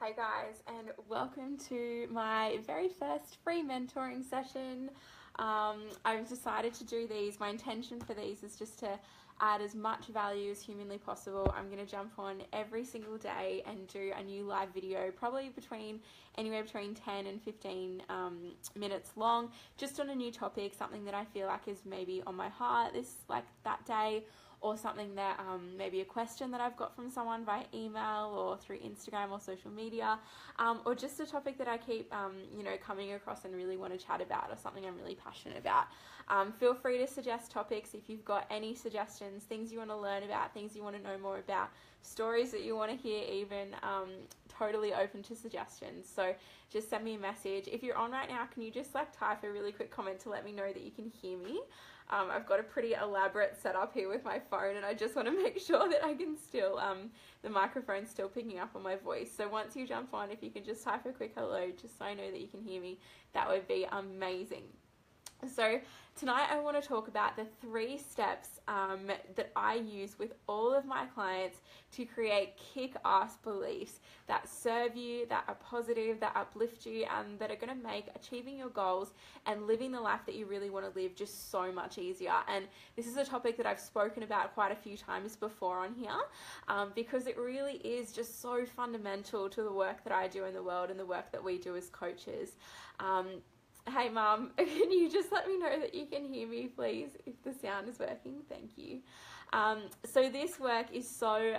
Hey guys, and welcome to my very first free mentoring session. I've decided to do these. My intention for these is just to add as much value as humanly possible. I'm going to jump on every single day and do a new live video, probably anywhere between 10 and 15 minutes long, just on a new topic, something that I feel like is maybe on my heart that day, or something that maybe a question that I've got from someone via email or through Instagram or social media, or just a topic that I keep coming across and really want to chat about, or something I'm really passionate about. Feel free to suggest topics if you've got any suggestions, things you want to learn about, things you want to know more about, stories that you want to hear even. Totally open to suggestions. So just send me a message. If you're on right now, can you just type a really quick comment to let me know that you can hear me? I've got a pretty elaborate setup here with my phone, and I just want to make sure that I can still, the microphone's still picking up on my voice. So once you jump on, if you can just type a quick hello, just so I know that you can hear me, that would be amazing. So tonight I want to talk about the 3 steps that I use with all of my clients to create kick-ass beliefs that serve you, that are positive, that uplift you, and that are going to make achieving your goals and living the life that you really want to live just so much easier. And this is a topic that I've spoken about quite a few times before on here, because it really is just so fundamental to the work that I do in the world and the work that we do as coaches. Hey Mum, can you just let me know that you can hear me, please, if the sound is working? Thank you. So this work is so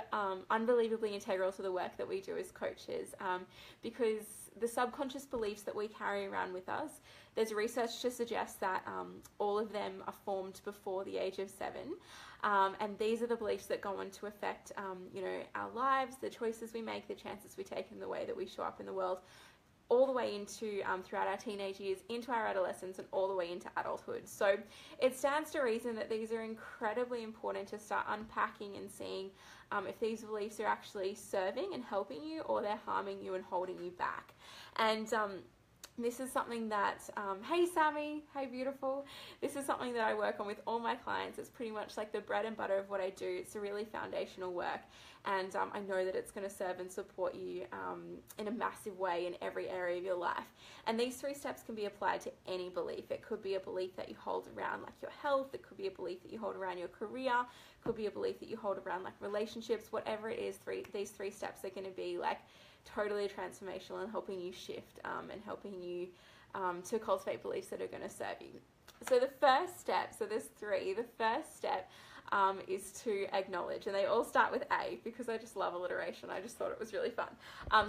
unbelievably integral to the work that we do as coaches, because the subconscious beliefs that we carry around with us, there's research to suggest that all of them are formed before the age of 7. And these are the beliefs that go on to affect our lives, the choices we make, the chances we take, and the way that we show up in the world, all the way into throughout our teenage years, into our adolescence, and all the way into adulthood. So it stands to reason that these are incredibly important to start unpacking and seeing if these beliefs are actually serving and helping you, or they're harming you and holding you back. And this is something that, hey Sammy, hey beautiful, this is something that I work on with all my clients. It's pretty much like the bread and butter of what I do. It's a really foundational work, and I know that it's going to serve and support you in a massive way in every area of your life. And these 3 steps can be applied to any belief. It could be a belief that you hold around like your health, it could be a belief that you hold around your career, it could be a belief that you hold around like relationships, whatever it is. These 3 steps are going to be totally transformational and helping you shift and helping you to cultivate beliefs that are going to serve you. So the first step, so there's 3, the first step is to acknowledge, and they all start with A because I just love alliteration. I just thought it was really fun.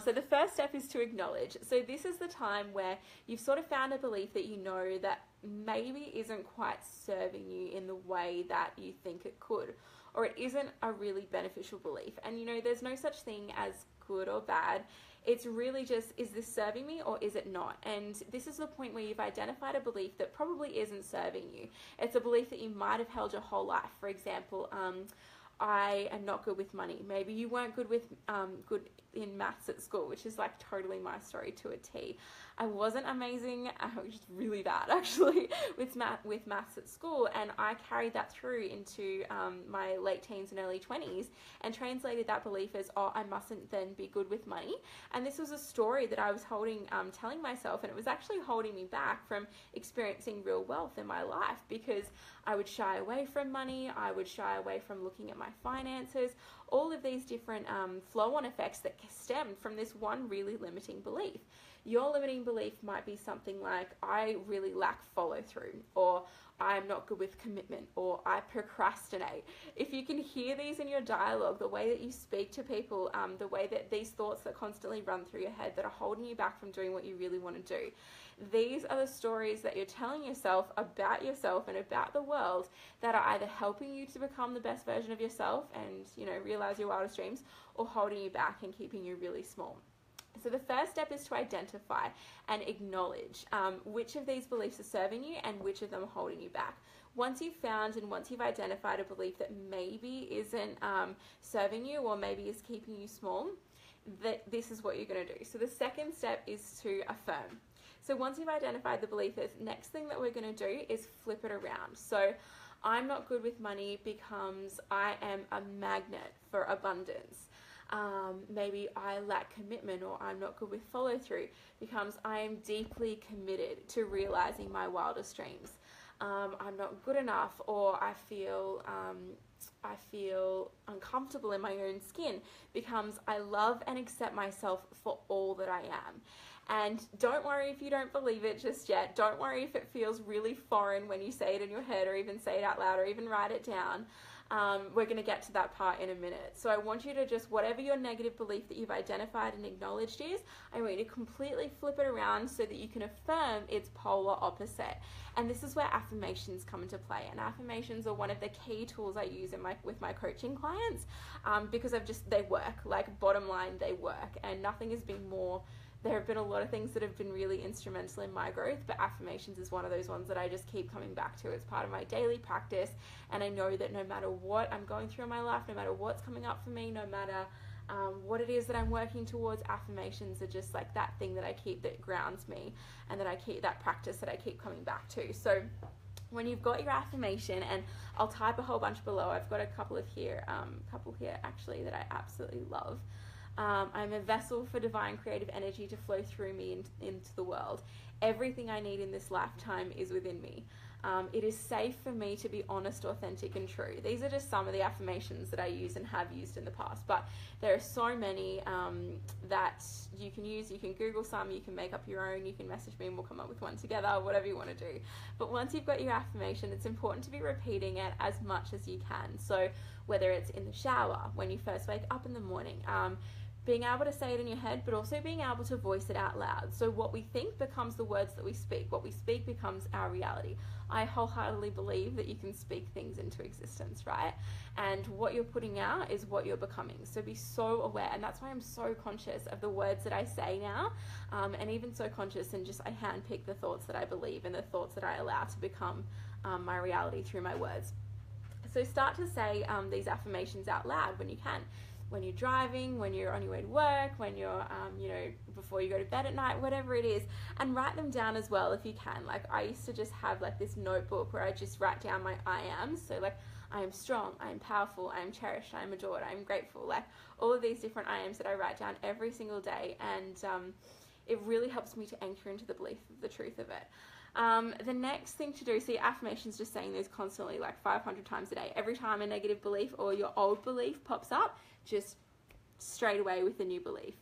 So the first step is to acknowledge. So this is the time where you've sort of found a belief that you know that maybe isn't quite serving you in the way that you think it could, or it isn't a really beneficial belief. And there's no such thing as good or bad. It's really just, is this serving me or is it not? And this is the point where you've identified a belief that probably isn't serving you. It's a belief that you might have held your whole life. For example, I am not good with money. Maybe you weren't good in maths at school, which is totally my story to a T. I wasn't amazing, I was just really bad actually with maths at school, and I carried that through into my late teens and early 20s and translated that belief as, oh, I mustn't then be good with money. And this was a story that I was telling myself, and it was actually holding me back from experiencing real wealth in my life, because I would shy away from money, I would shy away from looking at my finances, all of these different flow-on effects that stemmed from this one really limiting belief. Your limiting belief might be something like, I really lack follow-through, or I'm not good with commitment, or I procrastinate. If you can hear these in your dialogue, the way that you speak to people, the way that these thoughts that constantly run through your head that are holding you back from doing what you really want to do, these are the stories that you're telling yourself and about the world that are either helping you to become the best version of yourself and realize your wildest dreams, or holding you back and keeping you really small. So the first step is to identify and acknowledge which of these beliefs are serving you and which of them are holding you back. Once you've found and once you've identified a belief that maybe isn't serving you, or maybe is keeping you small, this is what you're going to do. So the second step is to affirm. So once you've identified the belief, the next thing that we're going to do is flip it around. So I'm not good with money becomes I am a magnet for abundance. Maybe I lack commitment, or I'm not good with follow through, becomes I am deeply committed to realizing my wildest dreams. I'm not good enough, or I feel uncomfortable in my own skin, becomes I love and accept myself for all that I am. And don't worry if you don't believe it just yet. Don't worry if it feels really foreign when you say it in your head, or even say it out loud, or even write it down. We're going to get to that part in a minute. So I want you to just, whatever your negative belief that you've identified and acknowledged is, I want you to completely flip it around so that you can affirm its polar opposite. And this is where affirmations come into play. And affirmations are one of the key tools I use with my coaching clients, because they work. Like, bottom line, they work. And nothing has been more. There have been a lot of things that have been really instrumental in my growth, but affirmations is one of those ones that I just keep coming back to. It's part of my daily practice, and I know that no matter what I'm going through in my life, no matter what's coming up for me, no matter what it is that I'm working towards, affirmations are just like that thing that I keep, that grounds me, and that practice that I keep coming back to. So when you've got your affirmation, and I'll type a whole bunch below. I've got a couple here actually that I absolutely love. I'm a vessel for divine creative energy to flow through me into the world. Everything I need in this lifetime is within me. It is safe for me to be honest, authentic, and true. These are just some of the affirmations that I use and have used in the past, but there are so many that you can use. You can Google some, you can make up your own, you can message me and we'll come up with one together, whatever you want to do. But once you've got your affirmation, it's important to be repeating it as much as you can. So whether it's in the shower, when you first wake up in the morning, being able to say it in your head, but also being able to voice it out loud. So what we think becomes the words that we speak. What we speak becomes our reality. I wholeheartedly believe that you can speak things into existence, right? And what you're putting out is what you're becoming. So be so aware. And that's why I'm so conscious of the words that I say now, and even so conscious, and just I handpick the thoughts that I believe and the thoughts that I allow to become my reality through my words. So start to say these affirmations out loud when you can. When you're driving, when you're on your way to work, when you're, before you go to bed at night, whatever it is, and write them down as well if you can. Like, I used to just have like this notebook where I just write down my I ams. So like, I am strong, I am powerful, I am cherished, I am adored, I am grateful. Like, all of these different I ams that I write down every single day, and it really helps me to anchor into the belief of the truth of it. The next thing to do, see, affirmations, just saying those constantly, like 500 times a day. Every time a negative belief or your old belief pops up, just straight away with a new belief.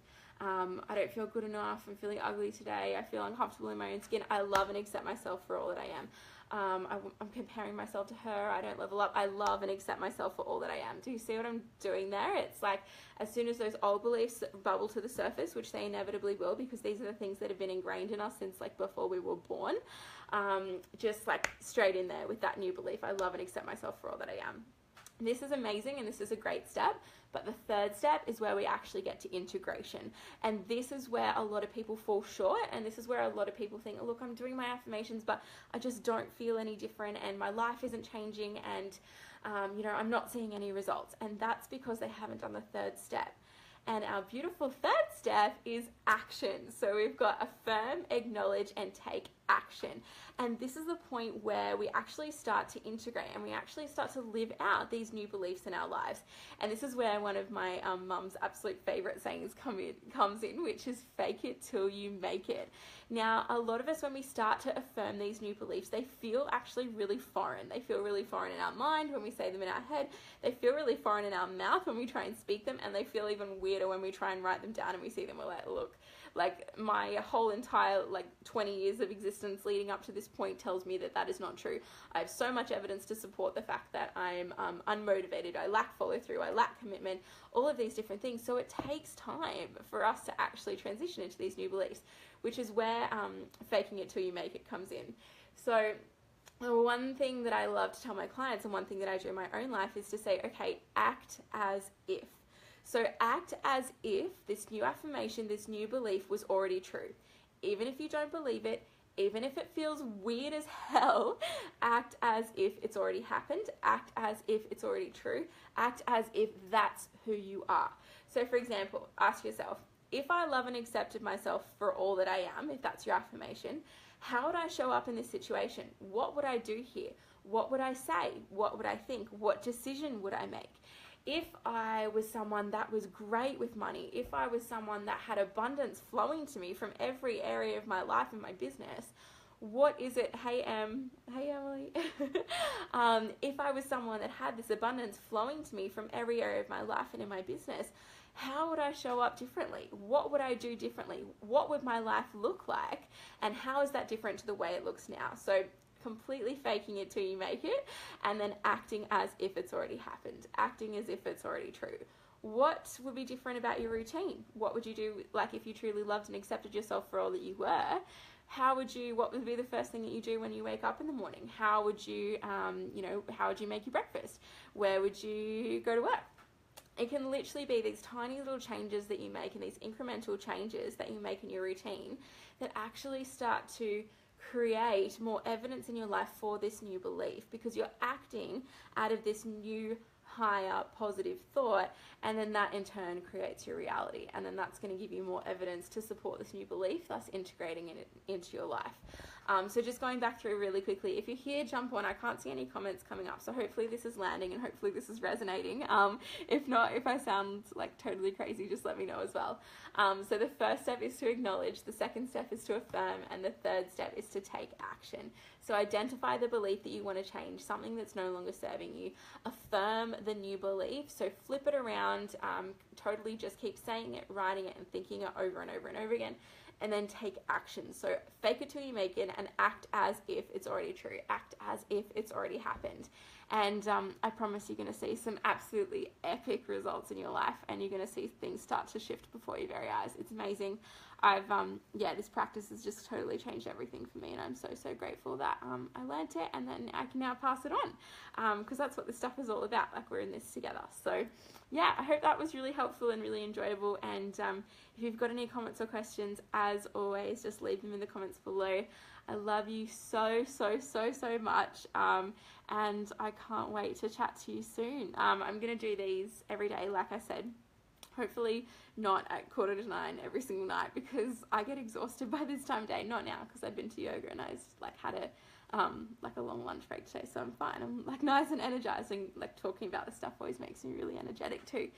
I don't feel good enough. I'm feeling ugly today. I feel uncomfortable in my own skin. I love and accept myself for all that I am. I'm comparing myself to her. I don't level up. I love and accept myself for all that I am. Do you see what I'm doing there? It's like, as soon as those old beliefs bubble to the surface, which they inevitably will, because these are the things that have been ingrained in us since like before we were born, just like straight in there with that new belief. I love and accept myself for all that I am. This is amazing, and this is a great step, but the third step is where we actually get to integration. And this is where a lot of people fall short, and this is where a lot of people think, look, I'm doing my affirmations, but I just don't feel any different, and my life isn't changing, and I'm not seeing any results. And that's because they haven't done the third step. And our beautiful third step is action. So we've got affirm, acknowledge, and take action. And this is the point where we actually start to integrate, and we actually start to live out these new beliefs in our lives. And this is where one of my mum's absolute favorite sayings comes in, which is fake it till you make it. Now, a lot of us, when we start to affirm these new beliefs, they feel actually really foreign. They feel really foreign in our mind when we say them in our head. They feel really foreign in our mouth when we try and speak them, and they feel even weirder when we try and write them down and we see them. We're like, look, like my whole entire 20 years of existence leading up to this point tells me that that is not true. I have so much evidence to support the fact that I'm unmotivated, I lack follow through, I lack commitment, all of these different things. So it takes time for us to actually transition into these new beliefs, which is where faking it till you make it comes in. So one thing that I love to tell my clients, and one thing that I do in my own life, is to say, okay, act as if. So act as if this new affirmation, this new belief was already true. Even if you don't believe it, even if it feels weird as hell, act as if it's already happened. Act as if it's already true. Act as if that's who you are. So for example, ask yourself, if I love and accepted myself for all that I am, if that's your affirmation, how would I show up in this situation? What would I do here? What would I say? What would I think? What decision would I make? if I was someone that was great with money, if I was someone that had abundance flowing to me from every area of my life and my business, what is it? Hey Emily. If I was someone that had this abundance flowing to me from every area of my life and in my business, how would I show up differently? What would I do differently? What would my life look like? And how is that different to the way it looks now? So completely faking it till you make it, and then acting as if it's already happened, acting as if it's already true. What would be different about your routine? What would you do, like, if you truly loved and accepted yourself for all that you were? What would be the first thing that you do when you wake up in the morning? How would you, how would you make your breakfast? Where would you go to work? It can literally be these tiny little changes that you make and these incremental changes that you make in your routine that actually start to create more evidence in your life for this new belief, because you're acting out of this new higher positive thought, and then that in turn creates your reality, and then that's going to give you more evidence to support this new belief, thus integrating it into your life. So just going back through really quickly, if you're here, jump on. I can't see any comments coming up, so hopefully this is landing and hopefully this is resonating. If not, if I sound like totally crazy, just let me know as well. So the first step is to acknowledge, the second step is to affirm, and the third step is to take action. So identify the belief that you want to change, something that's no longer serving you. Affirm the new belief, so flip it around, totally just keep saying it, writing it, and thinking it over and over and over again. And then take action. So fake it till you make it, and act as if it's already true. Act as if it's already happened. And I promise you're going to see some absolutely epic results in your life, and you're going to see things start to shift before your very eyes. It's amazing. This practice has just totally changed everything for me, and I'm so, so grateful that I learned it, and then I can now pass it on, because that's what this stuff is all about. Like, we're in this together. So yeah, I hope that was really helpful and really enjoyable. And if you've got any comments or questions, as always, just leave them in the comments below. I love you so, so, so, so much, and I can't wait to chat to you soon. I'm going to do these every day, like I said. Hopefully not at 8:45 every single night, because I get exhausted by this time of day. Not now, because I've been to yoga and I had a long lunch break today, so I'm fine. I'm like nice and energized, and like talking about this stuff always makes me really energetic too.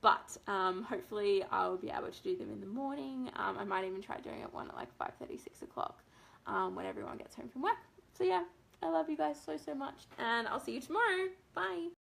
But hopefully I'll be able to do them in the morning. I might even try doing it one at like 5:30, 6 o'clock when everyone gets home from work. So yeah, I love you guys so, so much, and I'll see you tomorrow. Bye.